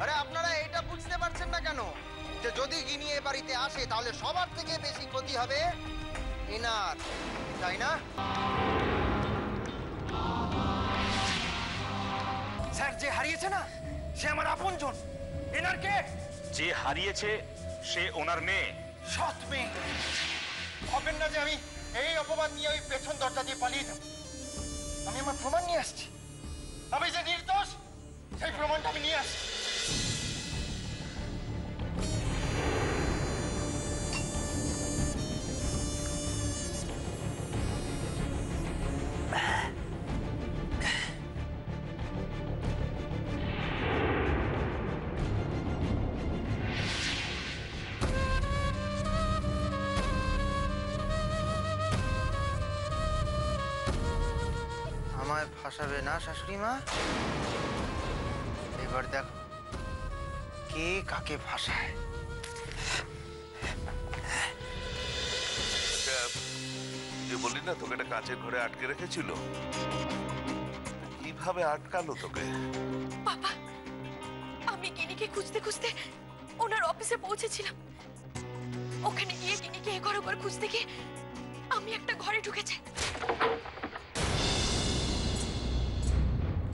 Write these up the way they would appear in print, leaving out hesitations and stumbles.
আরে আপনারা এটা বুঝতে পারছেন না কেন যে যদি গিনি এ বাড়িতে আসে তাহলে সবার থেকে বেশি ক্ষতি হবে এনার, তাই না? স্যার, যে হারিয়েছে না সে আমার আপনজন। এনার কে? যে হারিয়েছে সে ওনার মেয়ে। সৎ মেয়ে। ভাবেন না যে আমি এই অপবাদ নিয়ে ওই পেছন দরজা দিয়ে পালিয়ে যাব। আমি আমার প্রমাণ নিয়ে আসছি। আমি যে নির্দোষ সেই প্রমাণটা আমি নিয়ে আসছি। আমায় ফাঁসাবে না শাশুড়ি মা। এবার দেখো কে কাকে ফাঁসায়। যে বললি না তোকে একটা কাঁচের ঘরে আটকে রেখেছিল, কিভাবে আটকালো তোকে? বাবা, আমি গিনিকে খুঁজতে খুঁজতে ওনার অফিসে পৌঁছেছিলাম। ওখানে গিয়ে গিনিকে এঘর ওঘর খুঁজতে গিয়ে আমি একটা ঘরে ঢুকেছি।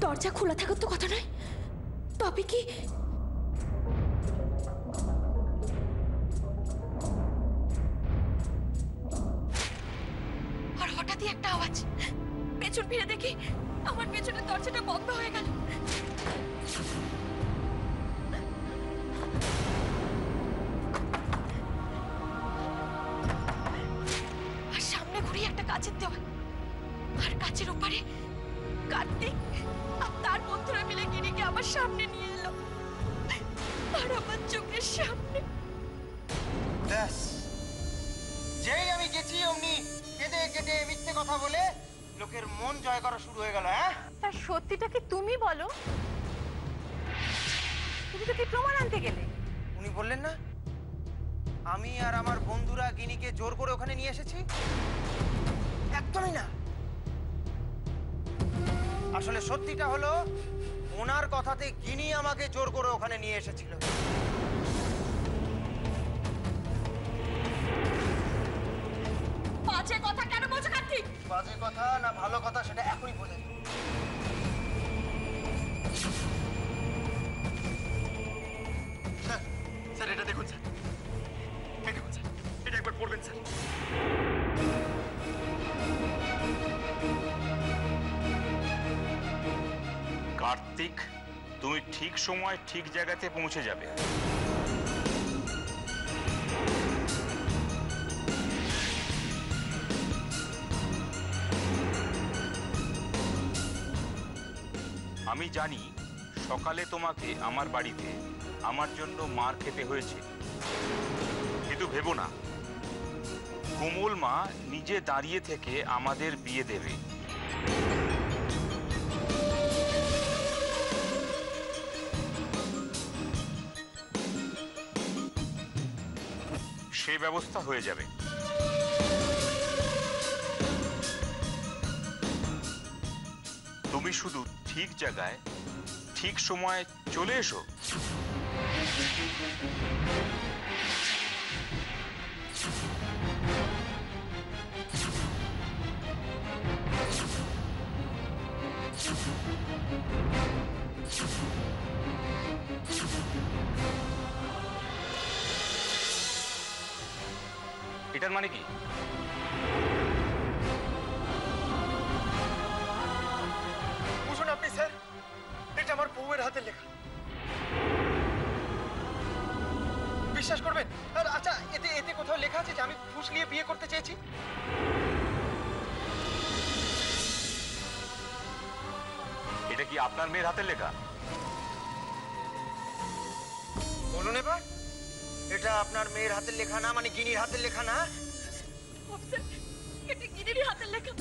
দরজা খোলা থাকার তো কথা নয়, তবে কি আর হঠাৎই একটা আওয়াজ। পেছন ফিরে দেখি আমার পেছনের দরজাটা বন্ধ হয়ে গেল। আর সামনে ঘুরিয়ে একটা কাচের দেওয়াল, আর কাচের ওপারে কার্তিক আর তার বন্ধুরা মিলে গিনিকে আমার সামনে নিয়ে এলো, আর আমার চোখের সামনে। ব্যাস, যেই আমি গেছি অমনি কেঁদে কেটে মিথ্যে কথা বলে লোকের মন জয় করা শুরু হয়ে গেল। হ্যাঁ, তার সত্যিটা কি তুমি বলো? তুমি তো কি প্রমাণ আনতে গেলে? উনি বললেন না আমি আর আমার বন্ধুরা গিনিকে জোর করে ওখানে নিয়ে এসেছি। একদমই না। আসলে সত্যিটা হলো ওনার কথাতে গিনি আমাকে জোর করে ওখানে নিয়ে এসেছিল। বাজে কথা কেন বলছো কার্তিক? বাজে কথা না ভালো কথা সেটা এখনই বলে দিই। স্যার এটা দেখুন স্যার, এই দেখুন স্যার, এটা একবার পড়বেন স্যার। কার্তিক, তুমি ঠিক সময় ঠিক জায়গাতে পৌঁছে যাবে। আমি জানি সকালে তোমাকে আমার বাড়িতে আমার জন্য মার খেতে হয়েছে, কিন্তু ভেবো না কোমল মা নিজে দাঁড়িয়ে থেকে আমাদের বিয়ে দেবে। সে ব্যবস্থা হয়ে যাবে। তুমি শুধু ঠিক জায়গায় ঠিক সময় চলে এসো। এটার মানে কি? বুঝুন আপনি স্যার, এটা আমার বউয়ের হাতের লেখা। বিশ্বাস করবেন? আচ্ছা, এতে এতে কোথাও লেখা আছে যে আমি ফুসলিয়ে বিয়ে করতে চেয়েছি? এটা কি আপনার মেয়ের হাতের লেখা? বলুন এবার, এটা আপনার মেয়ের হাতের লেখা না মানে গিনির হাতের লেখা না? অফিসার, এটা গিনিরই হাতের লেখা।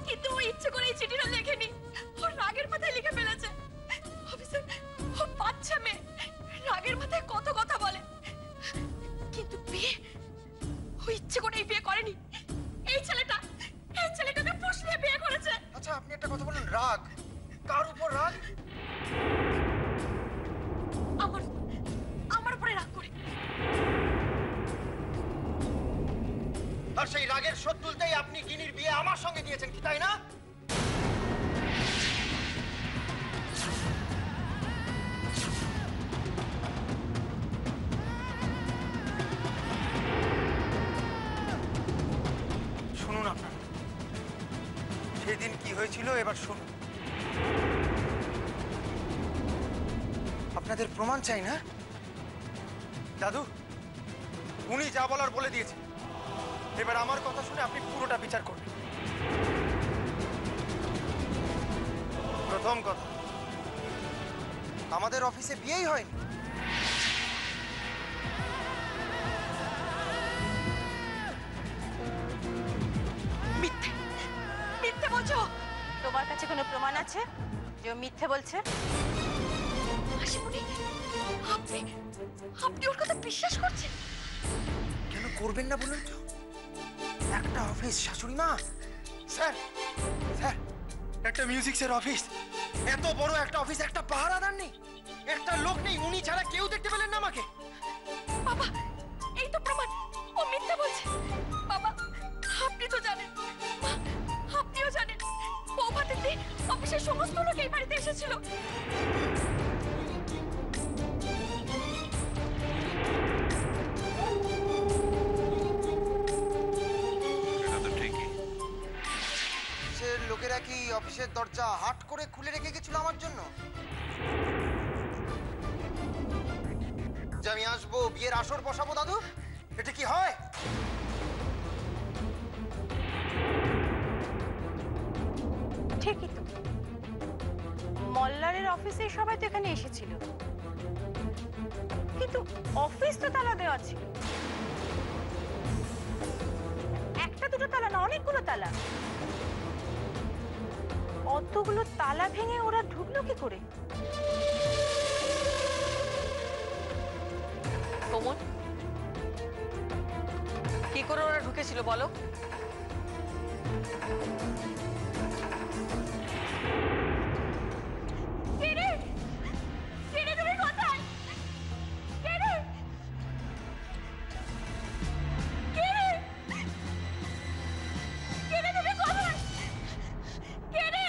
কিন্তু ও ইচ্ছে করে এই চিঠিটা লেখেনি, ওর রাগের মাথায় লিখে ফেলেছে। অফিসার, ও আর সেই রাগের শোধ তুলতেই আপনি গিনির বিয়ে আমার সঙ্গে দিয়েছেন, কি তাই না? শুনুন আপনারা, সেদিন কি হয়েছিল এবার শুনুন। আপনাদের প্রমাণ চাই না? দাদু, উনি যা বলার বলে দিয়েছেন। এবার আমার কথা শুনে আপনি পুরোটা বিচার করবেন। প্রথম কথা, আমাদের অফিসে বিয়েই হয়নি। মিথ্যে মিথ্যে বলছো? তোমার কাছে কোনো প্রমাণ আছে যে ও মিথ্যে বলছে? মাসিমণি, আপনি আপনি ওর কথা বিশ্বাস করছেন? কেন করবেন না বলুন তো? একটা অফিস, শাশুড়ি মা। স্যার, স্যার, একটা মিউজিক্সের অফিস, এত বড় একটা অফিস, একটা পাহারাদার নেই, একটা লোক নেই, উনি ছাড়া কেউ দেখতে পেলেন না আমাকে। বাবা, এই তো প্রমাণ, ও মিথ্যে বলছে। বাবা, আপনি তো জানেন, মা, আপনিও জানেন, বৌভাতের দিন অফিসের সমস্ত লোক এই বাড়িতে এসেছিল। এটা তো ঠিকই। সে লোকেরা কি অফিসের দরজা হাট করে খুলে রেখে গেছিল আমার জন্য? যে আমি আসবো, বিয়ের আসর বসাবো, দাদু, এটা কি হয়? ঠিকই তো, মল্লারের অফিসে সবাই তো এখানে এসেছিল, কিন্তু অফিস তো তালা দেওয়া ছিল। একটা দুটো তালা না, অনেকগুলো তালা। অতগুলো তালা ভেঙে ওরা ঢুকলো কি করে? কোমল, কি করে ওরা ঢুকেছিল বলো? কে রে? কে রে, তুমি কোথায়? কে রে? কে রে? কে রে, তুমি কোথায়? কে রে?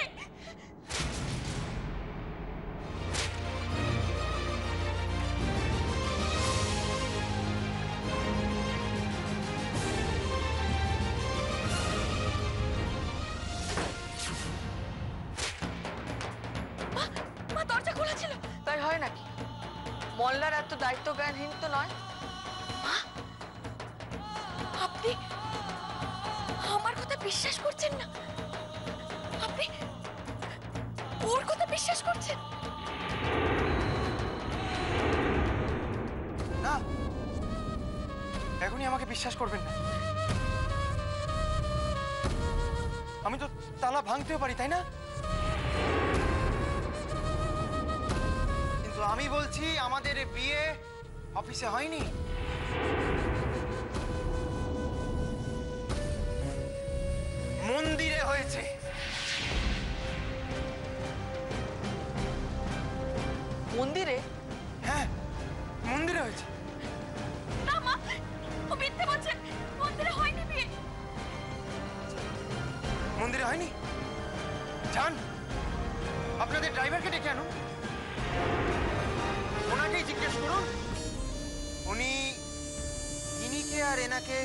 মা, দরজা খোলা ছিল। তাই হয় নাকি? মল্লার এত দায়িত্ব জ্ঞানহীন তো নয়। আপনি আমার কথা বিশ্বাস করছেন না? আপনি ওর কথা বিশ্বাস করছেন? না, এখনই আমাকে বিশ্বাস করবেন না। আমি তো তালা ভাঙতেও পারি, তাই না? কিন্তু আমি বলছি, আমাদের বিয়ে অফিসে হয়নি, মন্দিরে হয়েছে। মন্দিরে? হ্যাঁ, মন্দিরে হয়েছে। না মা, ও মিথ্যে বলছে। মন্দিরে হয়নি বিয়ে। মন্দিরে হয়নি? যান, আপনাদের ড্রাইভারকে ডেকে আনুন, ওনাকেই জিজ্ঞেস করুন উনি ইনিকে আর এনাকে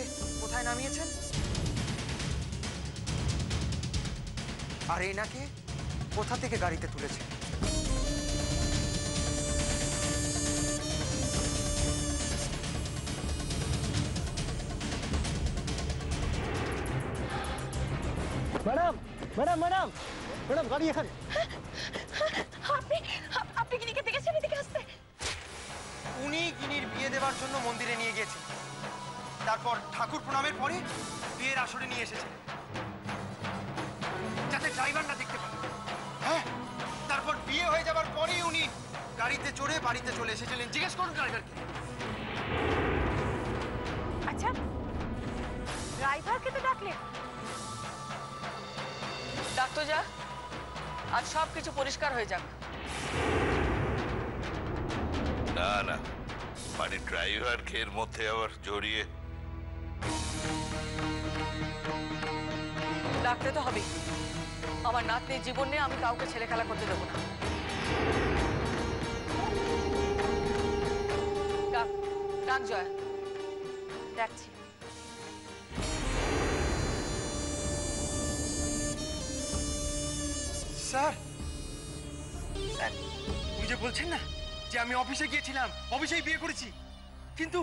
কোথায় নামিয়েছেন, আর এনাকে কোথা থেকে গাড়িতে তুলেছেন। ম্যাডাম ম্যাডাম ম্যাডাম ম্যাডাম, গাড়ি এখানে। আপনি আপনি কি দিকে দেখেছেন? এদিকে আসতে। উনি গিনির বিয়ে দেওয়ার জন্য মন্দিরে নিয়ে গিয়েছেন, তারপর ঠাকুর প্রণামের পরে বিয়ের আসরে নিয়ে এসেছেন, যাতে ড্রাইভার না দেখতে পারে। হ্যাঁ, তারপর বিয়ে হয়ে যাবার পরেই উনি গাড়িতে চড়ে বাড়িতে চলে এসেছিলেন। জিজ্ঞেস করুন ড্রাইভারকে। আচ্ছা, ড্রাইভারকে তো ডাকলে। ডাকতো যা, আজ সব কিছু পরিষ্কার হয়ে যাক। না না, মানে ড্রাইভারকে এর মধ্যে আবার জড়িয়ে। ডাকতে তো হবেই। আমার নাতনির জীবন নিয়ে আমি কাউকে ছেলে খেলা করতে দেবো না। ডাক, ডাক জয়া। ডাকছি। স্যার, স্যার, উনি যে বলছেন না যে আমি অফিসে গিয়েছিলাম, অফিসেই বিয়ে করেছি, কিন্তু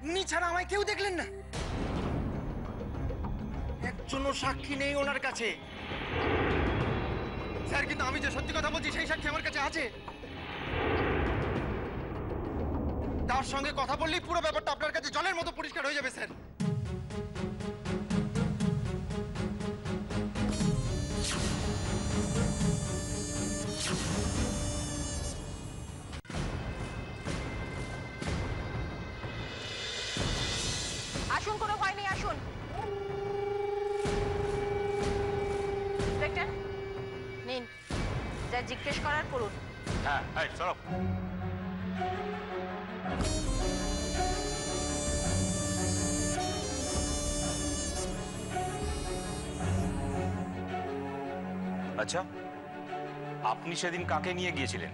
উনি ছাড়া আমায় কেউ দেখলেন না। একজনও সাক্ষী নেই ওনার কাছে। স্যার, কিন্তু আমি যে সত্যি কথা বলছি সেই সাক্ষী আমার কাছে আছে। তার সঙ্গে কথা বললেই পুরো ব্যাপারটা আপনার কাছে জলের মতো পরিষ্কার হয়ে যাবে স্যার। আসুন, কোনো ভয় নেই, আসুন। ইন্সপেক্টর, নিন, যা জিজ্ঞেস করার করুন। হ্যাঁ, এই চলো। আচ্ছা, আপনি সেদিন কাকে নিয়ে গিয়েছিলেন?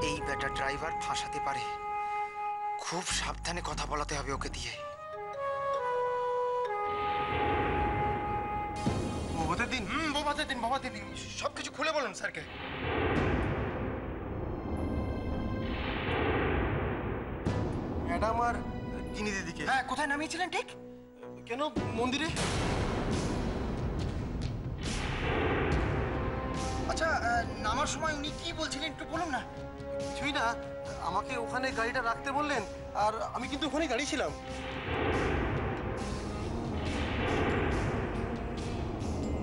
এই বেটা ড্রাইভার ফাঁসাতে পারে, খুব সাবধানে কথা বলাতে হবে ওকে দিয়ে। বোবাতে দিন, বোবাতে দিন, সবকিছু খুলে বলুন স্যারকে। ম্যাডাম আর গিনি দিদিকে। হ্যাঁ, কোথায় নামিয়েছিলেন ঠিক? কেন, মন্দিরে? আচ্ছা, নামার সময় উনি কি বলছিলেন একটু বলুন না। কিছুই না, আমাকে ওখানে গাড়িটা রাখতে বললেন, আর আমি কিন্তু ওখানে দাঁড়িয়েছিলাম।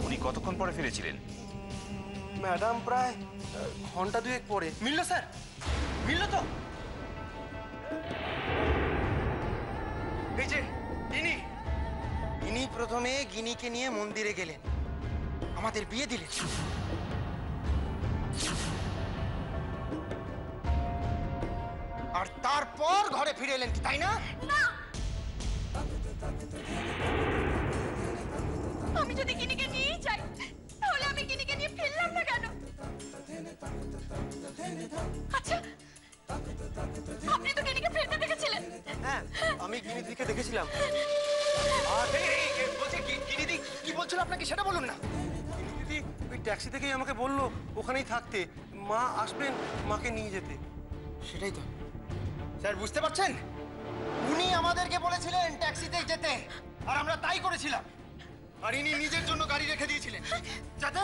উনি কতক্ষণ পরে ফিরেছিলেন? ম্যাডাম প্রায় ঘন্টা দুয়েক পরে। মিললো স্যার, মিললো তো? এই যে ইনি প্রথমে গিনিকে নিয়ে মন্দিরে গেলেন, আমাদের বিয়ে দিলেন। আর তারপর ঘরে ফিরে এলেন, তাই না? না, আমি যদি গিনিকে নিয়ে যাই তাহলে আমি গিনিকে নিয়ে ফিরলাম না কেন? আচ্ছা, আপনি তো গিনিকে ফিরতে দেখেছিলেন। হ্যাঁ, আমি গিনি দিদিকে দেখেছিলাম। আর বলছে গিনিদি কি বলছিল আপনাকে সেটা বলুন না। গিনি দিদি ওই ট্যাক্সি থেকেই আমাকে বললো ওখানেই থাকতে, মা আসবেন মাকে নিয়ে যেতে। সেটাই তো স্যার, বুঝতে পারছেন? উনি আমাদেরকে বলেছিলেন ট্যাক্সিতে যেতে, আর আমরা তাই করেছিলাম। আর ইনি নিজের জন্য গাড়ি রেখে দিয়েছিলেন যাতে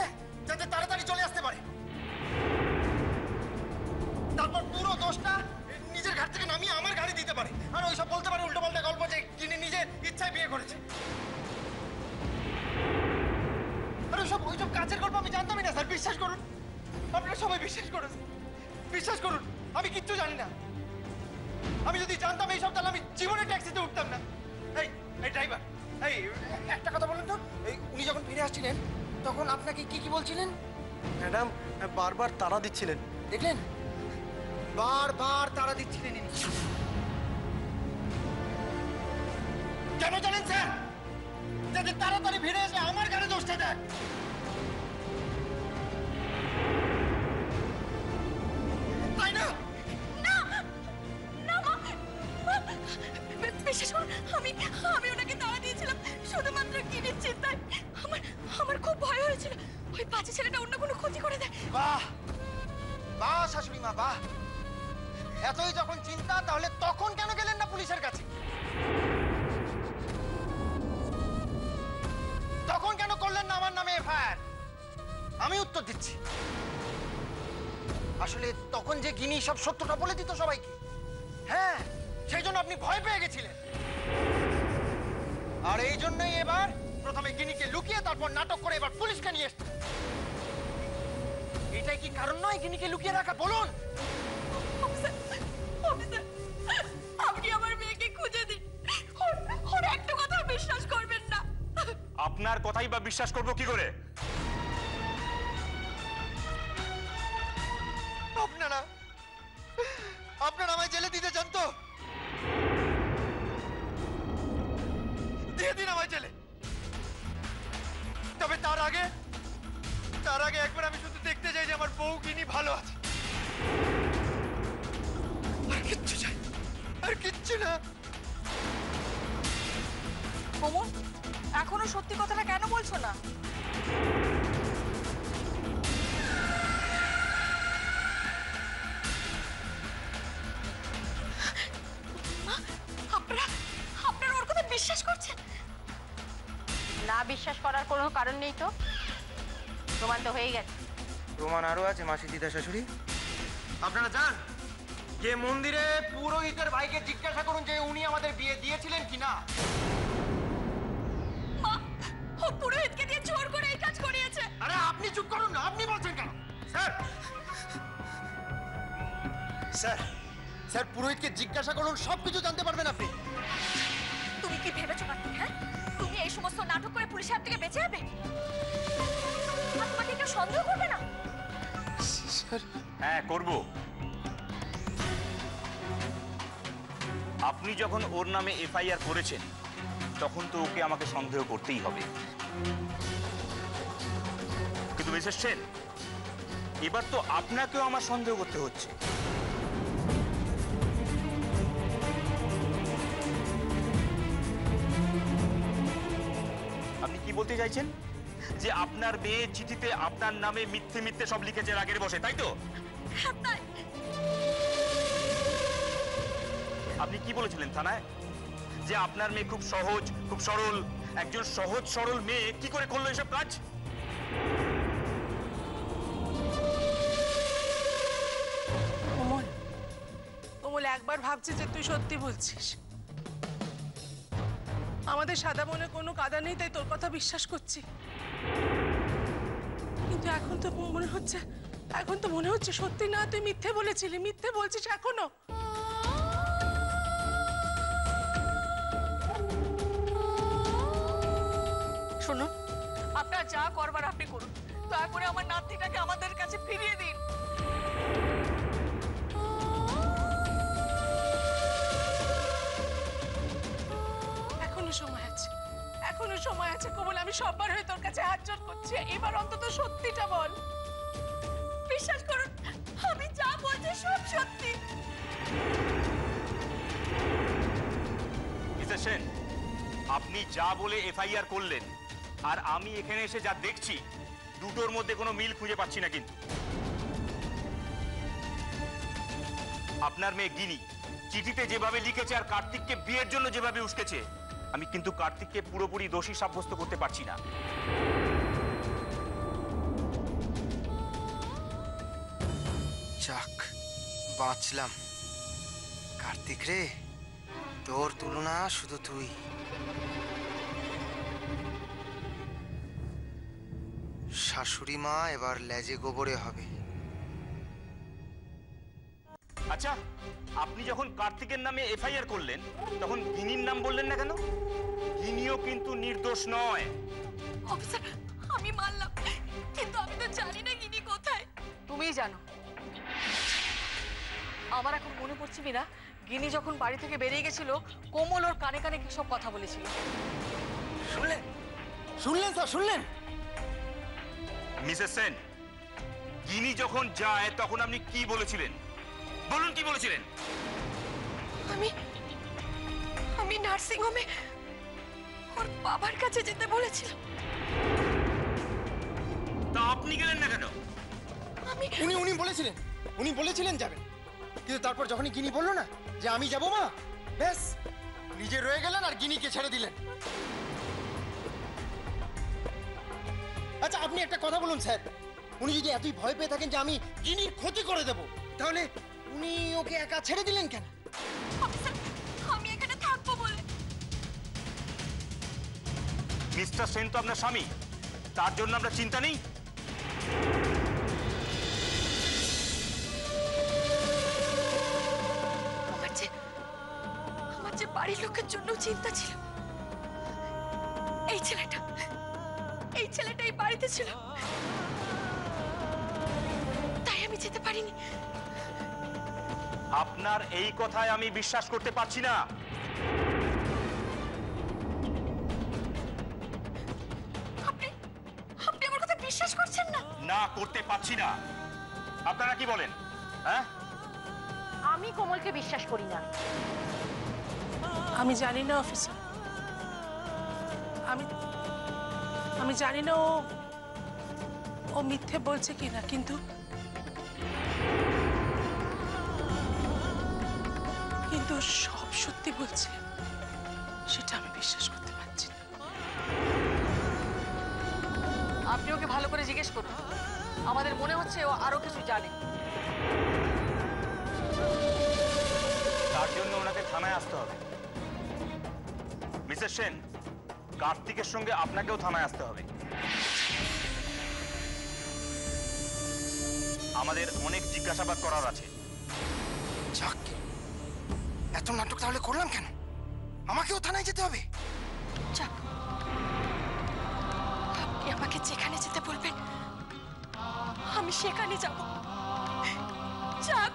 যাতে তাড়াতাড়ি চলে আসতে পারে। তারপর পুরো দোষটা নিজের ঘাট থেকে নামিয়ে আমার গাড়ি দিতে পারে, আর ওইসব বলতে পারে উল্টোপাল্টা গল্প যে তিনি নিজের ইচ্ছায় বিয়ে করেছে। আর ওইসব কাজের গল্প আমি জানতামই না স্যার, বিশ্বাস করুন। আপনারা সবাই বিশ্বাস করুন, বিশ্বাস করুন, আমি কিচ্ছু জানি না। আমি যদি জানতাম এইসব তাহলে আমি জীবনে ট্যাক্সিতে উঠতাম না। এই ড্রাইভার, এই একটা কথা বলুন তো, এই উনি যখন ফিরে আসছিলেন তখন আপনাকে কি কি বলছিলেন? ম্যাডাম বারবার তাড়া দিচ্ছিলেন। দেখলেন, বারবার তাড়া দিচ্ছিলেন ইনি। কেন জানেন স্যার? যাতে তাড়াতাড়ি ফিরে এসে আমার গাড়ি দোষটা দেয়। তাই না? না, না মা, বিশ্বাস করুন, আমি ওনাকে তাড়া দিয়েছিলাম শুধুমাত্র গিনির চিন্তায়। আমার খুব ভয় হয়েছিল ওই বাজে ছেলেটা অন্য কোনো ক্ষতি করে দেয়। বাহ বাহ শাশুড়ি মা, বাহ। এতই যখন চিন্তা তাহলে তখন কেন গেলেন না পুলিশের কাছে? তখন কেন করলেন না আমার নামে এফআইআর? আমি উত্তর দিচ্ছি। আসলে তখন যে গিনি সব সত্যটা বলে দিত সবাইকে, হ্যাঁ, সেই জন্য আপনি ভয় পেয়ে গেছিলেন। আর এই জন্যই এবার প্রথমে গিনিকে লুকিয়ে তারপর নাটক করে এবার পুলিশকে নিয়ে এসছে। এটাই কি কারণ নয় গিনিকে লুকিয়ে রাখা? বলুন। আপনি আমার মেয়েকে খুঁজে দিন, ওর একটা কথা বিশ্বাস করবেন না। আপনার কথাই বা বিশ্বাস করবো কি করে? আপনারা আমায় জেলে দিতে চান তো? দিয়ে সত্যি কথাটা কেন বলছো না? মা, আপনারা আপনারা ওর কথা বিশ্বাস করছেন? না বিশ্বাস করার কোনো কারণ নেই তো, প্রমাণ তো হয়ে গেছে। প্রমাণ আরো আছে মাসি দিদা শাশুড়ি। আপনারা যান যে মন্দিরে পুরোহিতের ভাইকে জিজ্ঞাসা করুন যে উনি আমাদের বিয়ে দিয়েছিলেন কিনা। মা, ও পুরোহিতকে দিয়ে জোর করে এই কাজ করিয়েছে। আরে আপনি চুপ করুন না, আপনি বলছেন কেন? স্যার স্যার স্যার পুরোহিতকে জিজ্ঞাসা করুন, সবকিছু জানতে পারবেন আপনি। তুমি কি ভেবেছো কার্তিক? হ্যাঁ, তুমি এই সমস্ত নাটক করে পুলিশের হাত থেকে বেঁচে যাবে? আর তোমাকে কেউ সন্দেহ করবে না? হ্যাঁ, করব। আপনি যখন ওর নামে এফআইআর করেছেন তখন তো ওকে আমাকে সন্দেহ করতেই হবে। কিন্তু মিসেস সেন, এবার তো আপনাকেও আমার সন্দেহ করতে হচ্ছে। আপনি কি বলতে চাইছেন? যে আপনার মেয়ে চিঠিতে আপনার নামে মিথ্যে মিথ্যে সব লিখেছে রাগের বসে, তাই তো? হ্যাঁ, তাই। আপনি কি বলেছিলেন থানায়? যে আপনার মেয়ে খুব সহজ, খুব সরল। একজন সহজ সরল মেয়ে কি করে করলো এসব কাজ? কোমল, কোমল একবার ভাবছি যে তুই সত্যি বলছিস। আমাদের সাদা মনে কোনো কাদা নেই, তাই তোর কথা বিশ্বাস করছি। কিন্তু এখন তো মনে হচ্ছে সত্যি না, তুই মিথ্যে বলেছিলি, মিথ্যে বলছিস এখনো। শুনুন, আপনার যা করবার আপনি করুন, দয়া করে আমার নাতনিটাকে আমাদের কাছে ফিরিয়ে দিন। এখনো সময় আছে কোমল, আমি সববার হয়ে তোর কাছে হাত জোড় করছি, এবার অন্তত সত্যিটা বল। বিশ্বাস করুন, আমি যা বলছি সব সত্যি। মিস্টার সেন, আপনি যা বলে এফআইআর করলেন আর আমি এখানে এসে যা দেখছি, দুটোর মধ্যে কোনো মিল খুঁজে পাচ্ছি না। কিন্তু আপনার মেয়ে গিনি চিঠিতে যেভাবে লিখেছে আর কার্তিককে বিয়ের জন্য যেভাবে উস্কেছে, আমি কিন্তু কার্তিককে পুরোপুরি দোষী সাব্যস্ত করতে পারছি না। যাক, বাঁচলাম। কার্তিক রে, তোর তুলনা শুধু তুই। শাশুড়ি মা এবার লেজে গোবরে হবে। আচ্ছা, আপনি যখন কার্তিকের নামে এফআইআর করলেন তখন গিনির নাম বললেন না কেন? গিনিও কিন্তু নির্দোষ নয়। অফিসার, আমি মানলাম, কিন্তু আমি তো জানি না গিনি কোথায়। তুমিই জানো। আমার এখন মনে পড়ছে মীরা, গিনি যখন বাড়ি থেকে বেরিয়ে গেছিল, কোমল ওর কানে কানে কি সব কথা বলেছিল। শুনলেন? শুনলেন স্যার, শুনলেন? মিসেস সেন, গিনি যখন যায় তখন আপনি কি বলেছিলেন? বলুন, কি বলেছিলেন? আমি নার্সিং হোমে ওর বাবার কাছে যেতে বলেছিলাম। তা আপনি গেলেন না কেন? উনি বলেছিলেন যাবেন, কিন্তু তারপর যখনই গিনি বললো না যে আমি যাবো মা, ব্যাস নিজে রয়ে গেলেন আর গিনিকে ছেড়ে দিলেন। আচ্ছা আপনি একটা কথা বলুন স্যার, উনি যদি এতই ভয় পেয়ে থাকেন যে আমি গিনির ক্ষতি করে দেব, তাহলে উনি ওকে একা ছেড়ে দিলেন কেন? অফিসার, আমি এখানে থাকবো বলে। মিস্টার সেন তো আপনার স্বামী, তার জন্য আমরা চিন্তা নেই? আমার যে বাড়ির লোকের জন্য চিন্তা ছিল, এই ছেলেটা এই বাড়িতে ছিল, তাই আমি যেতে পারিনি। আপনার এই কথায় আমি বিশ্বাস করতে পারছি না। আপনি আমার কথা বিশ্বাস করছেন না? না, করতে পারছি না। আপনারা কি বলেন? হ্যাঁ, আমি কোমলকে বিশ্বাস করি না। আমি জানি না অফিসার, আমি জানি না ও মিথ্যে বলছে কিনা, কিন্তু সব সত্যি বলছে, সেটা আমি বিশ্বাস করতে পারছি না। আপনি ওকে ভালো করে জিজ্ঞেস করুন, আমাদের মনে হচ্ছে ও আরো কিছু জানে। তার জন্য ওনাকে থানায় আসতে হবে। মিসেস সেন, কার্তিকের সঙ্গে আপনাকেও থানায় আসতে হবে। আমাদের অনেক জিজ্ঞাসাবাদ করার আছে। যাক, এত নাটক তাহলে করলাম কেন? আমাকেও থানায় যেতে হবে? যাক, আপনি আমাকে যেখানে যেতে বলবেন আমি সেখানে যাব। যাক